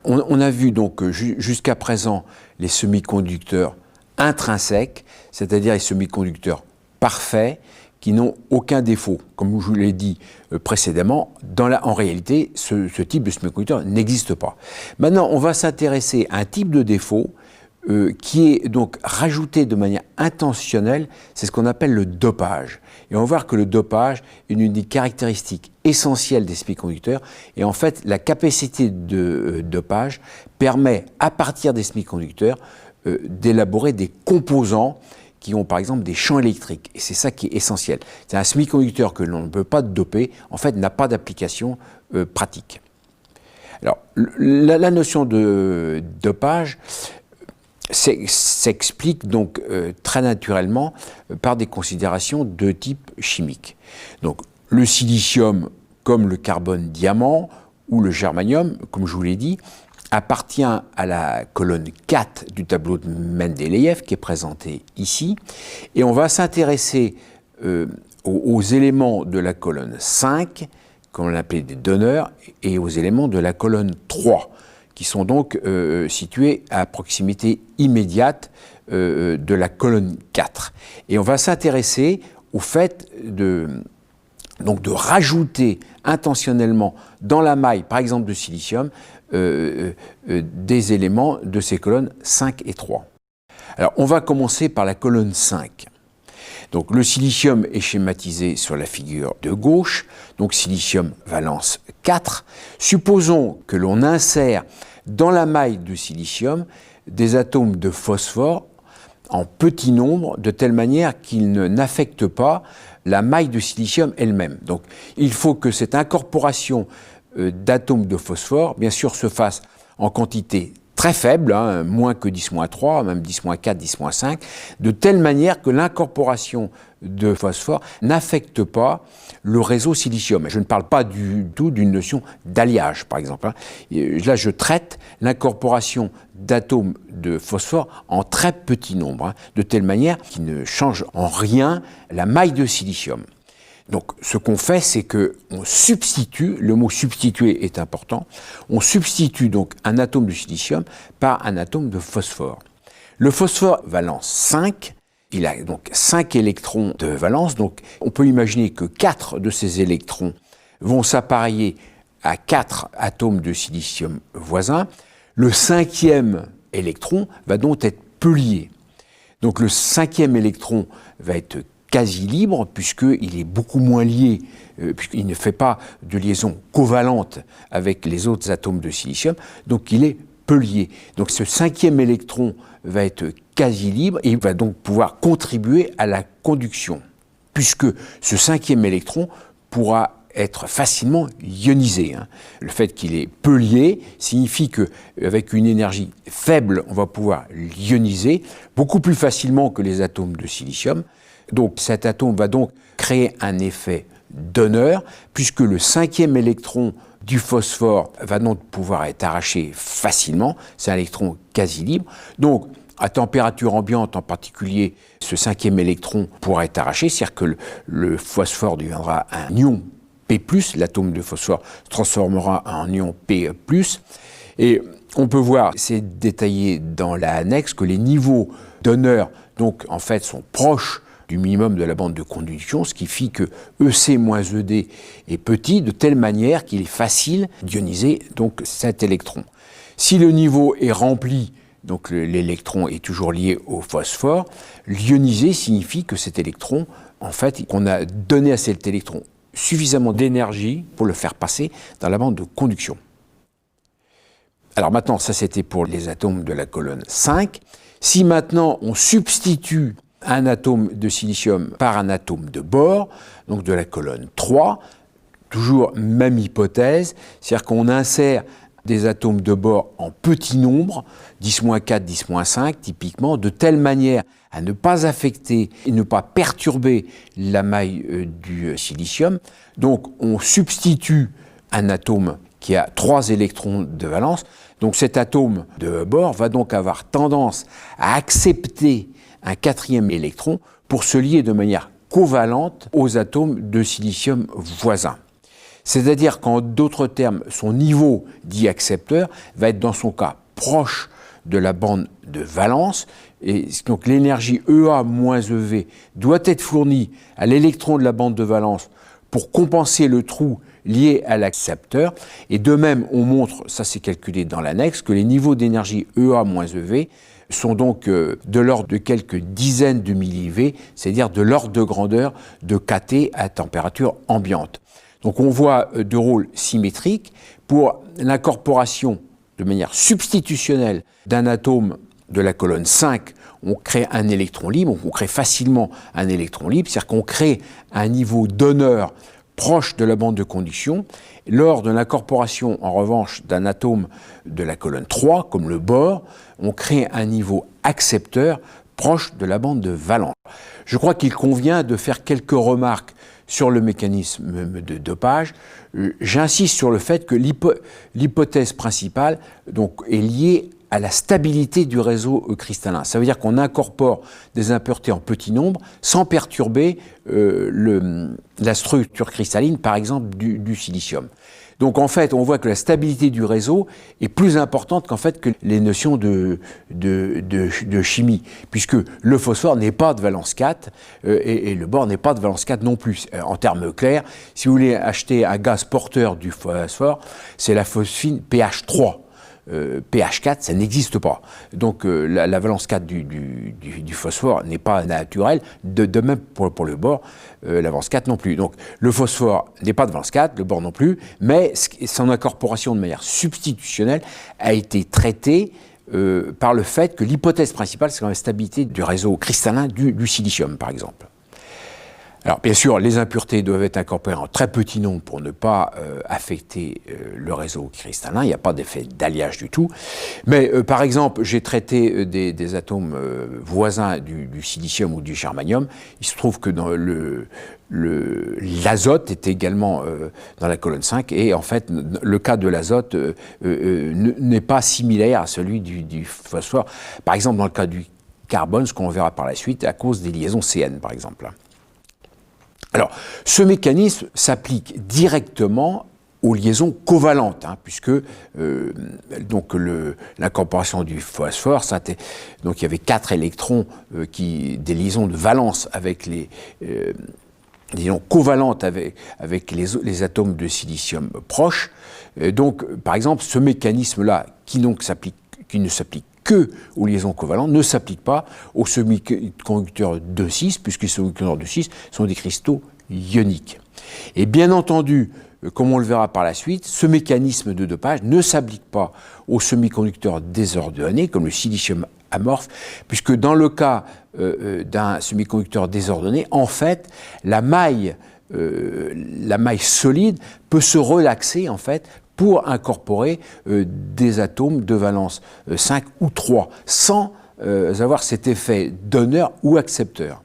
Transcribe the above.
On a vu donc jusqu'à présent les semi-conducteurs intrinsèques, c'est-à-dire les semi-conducteurs parfaits, qui n'ont aucun défaut. Comme je vous l'ai dit précédemment, en réalité, ce type de semi-conducteur n'existe pas. Maintenant, on va s'intéresser à un type de défaut qui est donc rajouté de manière intentionnelle, c'est ce qu'on appelle le dopage. Et on va voir que le dopage est une des caractéristiques essentielles des semi-conducteurs. Et en fait, la capacité de dopage permet, à partir des semi-conducteurs, d'élaborer des composants qui ont par exemple des champs électriques. Et c'est ça qui est essentiel. C'est un semi-conducteur que l'on ne peut pas doper, en fait, n'a pas d'application pratique. Alors, la notion de dopage s'explique donc très naturellement par des considérations de type chimique. Donc, le silicium, comme le carbone diamant ou le germanium, comme je vous l'ai dit, appartient à la colonne 4 du tableau de Mendeleïev qui est présenté ici. Et on va s'intéresser aux éléments de la colonne 5, comme on l'appelait des donneurs, et aux éléments de la colonne 3, qui sont donc situés à proximité immédiate de la colonne 4. Et on va s'intéresser au fait de rajouter intentionnellement dans la maille, par exemple de silicium, des éléments de ces colonnes 5 et 3. Alors, on va commencer par la colonne 5. Donc, le silicium est schématisé sur la figure de gauche, donc silicium valence 4. Supposons que l'on insère dans la maille de silicium des atomes de phosphore en petit nombre, de telle manière qu'ils n'affectent pas la maille de silicium elle-même. Donc, il faut que cette incorporation d'atomes de phosphore, bien sûr, se fasse en quantité très faible, moins que 10-3, même 10-4, 10-5, de telle manière que l'incorporation de phosphore n'affecte pas le réseau silicium. Je ne parle pas du tout d'une notion d'alliage, par exemple. Là, je traite l'incorporation d'atomes de phosphore en très petit nombre, de telle manière qu'il ne change en rien la maille de silicium. Donc, ce qu'on fait, c'est qu'on substitue, le mot substituer est important, on substitue donc un atome de silicium par un atome de phosphore. Le phosphore valence 5, il a donc 5 électrons de valence, donc on peut imaginer que 4 de ces électrons vont s'appareiller à 4 atomes de silicium voisins. Le 5e électron va donc être peu lié. Donc le 5e électron va être quasi libre, puisqu'il est beaucoup moins lié, puisqu'il ne fait pas de liaison covalente avec les autres atomes de silicium, donc il est peu lié. Donc ce 5e électron va être quasi libre et il va donc pouvoir contribuer à la conduction, puisque ce 5e électron pourra être facilement ionisé. Le fait qu'il est peu lié signifie qu'avec une énergie faible, on va pouvoir l'ioniser beaucoup plus facilement que les atomes de silicium. Donc cet atome va donc créer un effet donneur, puisque le 5e électron du phosphore va donc pouvoir être arraché facilement, c'est un électron quasi libre. Donc à température ambiante en particulier, ce 5e électron pourra être arraché, c'est-à-dire que le phosphore deviendra un ion P+, l'atome de phosphore se transformera en ion P+, et on peut voir, c'est détaillé dans l'annexe, que les niveaux donneurs, donc en fait, sont proches du minimum de la bande de conduction, ce qui fait que EC moins ED est petit, de telle manière qu'il est facile d'ioniser donc cet électron. Si le niveau est rempli, donc l'électron est toujours lié au phosphore, l'ioniser signifie que cet électron, en fait, qu'on a donné à cet électron suffisamment d'énergie pour le faire passer dans la bande de conduction. Alors maintenant, ça c'était pour les atomes de la colonne 5. Si maintenant on substitue un atome de silicium par un atome de bore, donc de la colonne 3, toujours même hypothèse, c'est-à-dire qu'on insère des atomes de bore en petit nombre, 10-4, 10-5 typiquement, de telle manière à ne pas affecter et ne pas perturber la maille du silicium. Donc on substitue un atome qui a 3 électrons de valence. Donc cet atome de bore va donc avoir tendance à accepter un 4e électron pour se lier de manière covalente aux atomes de silicium voisins. C'est-à-dire qu'en d'autres termes, son niveau dit accepteur va être dans son cas proche de la bande de valence, et donc l'énergie EA-EV doit être fournie à l'électron de la bande de valence pour compenser le trou lié à l'accepteur. Et de même, on montre, ça c'est calculé dans l'annexe, que les niveaux d'énergie EA-EV sont donc de l'ordre de quelques dizaines de milliV, c'est-à-dire de l'ordre de grandeur de kT à température ambiante. Donc on voit deux rôles symétriques pour l'incorporation de manière substitutionnelle d'un atome de la colonne 5, on crée un électron libre, donc on crée facilement un électron libre, c'est-à-dire qu'on crée un niveau donneur proche de la bande de conduction. Lors de l'incorporation, en revanche, d'un atome de la colonne 3, comme le bore, on crée un niveau accepteur proche de la bande de valence. Je crois qu'il convient de faire quelques remarques sur le mécanisme de dopage. J'insiste sur le fait que l'hypothèse principale donc, est liée à la stabilité du réseau cristallin. Ça veut dire qu'on incorpore des impuretés en petit nombre sans perturber la structure cristalline, par exemple, du silicium. Donc en fait, on voit que la stabilité du réseau est plus importante qu'en fait que les notions de chimie, puisque le phosphore n'est pas de valence 4 et le bore n'est pas de valence 4 non plus. En termes clairs, si vous voulez acheter un gaz porteur du phosphore, c'est la phosphine pH 3. pH 4, ça n'existe pas. Donc la valence 4 du phosphore n'est pas naturelle, de même pour le bore, la valence 4 non plus. Donc le phosphore n'est pas de valence 4, le bore non plus, mais son incorporation de manière substitutionnelle a été traitée par le fait que l'hypothèse principale, c'est la stabilité du réseau cristallin du silicium, par exemple. Alors, bien sûr, les impuretés doivent être incorporées en très petit nombre pour ne pas affecter le réseau cristallin. Il n'y a pas d'effet d'alliage du tout. Mais, par exemple, j'ai traité des atomes voisins du silicium ou du germanium. Il se trouve que dans l'azote est également dans la colonne 5. Et en fait, le cas de l'azote n'est pas similaire à celui du phosphore. Par exemple, dans le cas du carbone, ce qu'on verra par la suite, à cause des liaisons CN, par exemple. Alors, ce mécanisme s'applique directement aux liaisons covalentes, puisque l'incorporation du phosphore, donc il y avait 4 électrons, des liaisons de valence avec liaisons covalentes avec les atomes de silicium proches. Donc, par exemple, ce mécanisme-là, qui ne s'applique que aux liaisons covalentes, ne s'applique pas aux semi-conducteurs 2,6, puisque les semi-conducteurs 2,6 sont des cristaux ioniques. Et bien entendu, comme on le verra par la suite, ce mécanisme de dopage ne s'applique pas aux semi-conducteurs désordonnés, comme le silicium amorphe, puisque dans le cas d'un semi-conducteur désordonné, en fait, la maille solide peut se relaxer, en fait, pour incorporer des atomes de valence 5 ou 3, sans avoir cet effet donneur ou accepteur.